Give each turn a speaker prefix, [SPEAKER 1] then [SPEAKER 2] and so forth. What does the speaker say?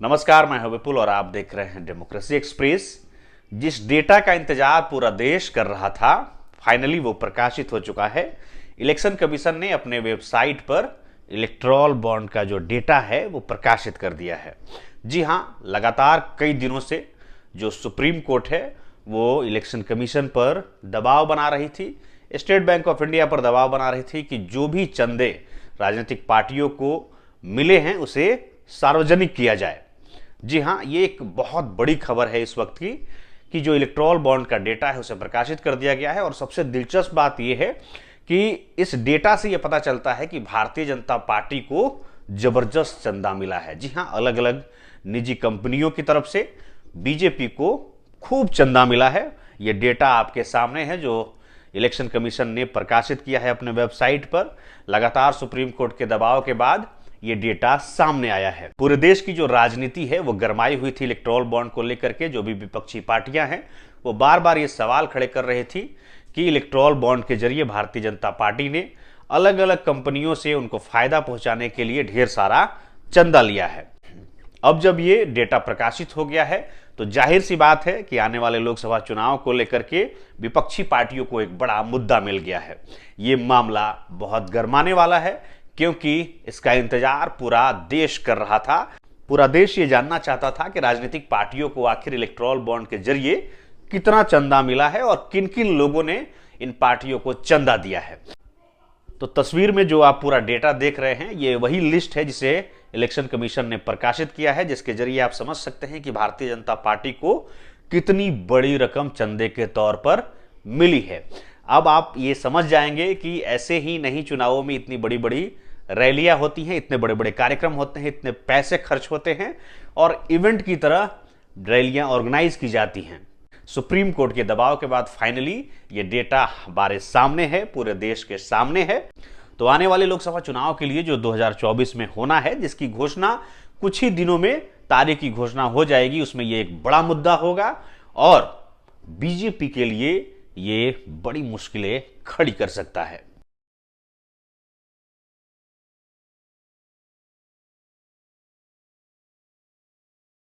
[SPEAKER 1] नमस्कार, मैं हूं विपुल और आप देख रहे हैं डेमोक्रेसी एक्सप्रेस। जिस डेटा का इंतजार पूरा देश कर रहा था, फाइनली वो प्रकाशित हो चुका है। इलेक्शन कमीशन ने अपने वेबसाइट पर इलेक्टोरल बॉन्ड का जो डेटा है वो प्रकाशित कर दिया है। जी हां, लगातार कई दिनों से जो सुप्रीम कोर्ट है वो इलेक्शन कमीशन पर दबाव बना रही थी, स्टेट बैंक ऑफ इंडिया पर दबाव बना रही थी कि जो भी चंदे राजनीतिक पार्टियों को मिले हैं उसे सार्वजनिक किया जाए। जी हाँ, ये एक बहुत बड़ी खबर है इस वक्त की कि जो इलेक्टोरल बॉन्ड का डेटा है उसे प्रकाशित कर दिया गया है। और सबसे दिलचस्प बात यह है कि इस डेटा से यह पता चलता है कि भारतीय जनता पार्टी को जबरदस्त चंदा मिला है। जी हाँ, अलग अलग निजी कंपनियों की तरफ से बीजेपी को खूब चंदा मिला है। यह डेटा आपके सामने है जो इलेक्शन कमीशन ने प्रकाशित किया है अपने वेबसाइट पर। लगातार सुप्रीम कोर्ट के दबाव के बाद ये डेटा सामने आया है। पूरे देश की जो राजनीति है वो गरमाई हुई थी इलेक्टोरल बॉन्ड को लेकर के। जो भी विपक्षी पार्टियां हैं वो बार बार ये सवाल खड़े कर रही थी कि इलेक्टोरल बॉन्ड के जरिए भारतीय जनता पार्टी ने अलग अलग कंपनियों से उनको फायदा पहुंचाने के लिए ढेर सारा चंदा लिया है। अब जब ये डेटा प्रकाशित हो गया है तो जाहिर सी बात है कि आने वाले लोकसभा चुनाव को लेकर के विपक्षी पार्टियों को एक बड़ा मुद्दा मिल गया है। ये मामला बहुत गरमाने वाला है क्योंकि इसका इंतजार पूरा देश कर रहा था। पूरा देश ये जानना चाहता था कि राजनीतिक पार्टियों को आखिर इलेक्टोरल बॉन्ड के जरिए कितना चंदा मिला है और किन किन लोगों ने इन पार्टियों को चंदा दिया है। तो तस्वीर में जो आप पूरा डेटा देख रहे हैं ये वही लिस्ट है जिसे इलेक्शन कमीशन ने प्रकाशित किया है, जिसके जरिए आप समझ सकते हैं कि भारतीय जनता पार्टी को कितनी बड़ी रकम चंदे के तौर पर मिली है। अब आप ये समझ जाएंगे कि ऐसे ही नहीं चुनावों में इतनी बड़ी बड़ी रैलियां होती हैं, इतने बड़े बड़े कार्यक्रम होते हैं, इतने पैसे खर्च होते हैं और इवेंट की तरह रैलियां ऑर्गेनाइज की जाती हैं। सुप्रीम कोर्ट के दबाव के बाद फाइनली ये डेटा हमारे सामने है, पूरे देश के सामने है। तो आने वाले लोकसभा चुनाव के लिए जो 2024 में होना है, जिसकी घोषणा कुछ ही दिनों में तारीख की घोषणा हो जाएगी, उसमें ये एक बड़ा मुद्दा होगा और बीजेपी के लिए ये बड़ी मुश्किलें खड़ी कर सकता है।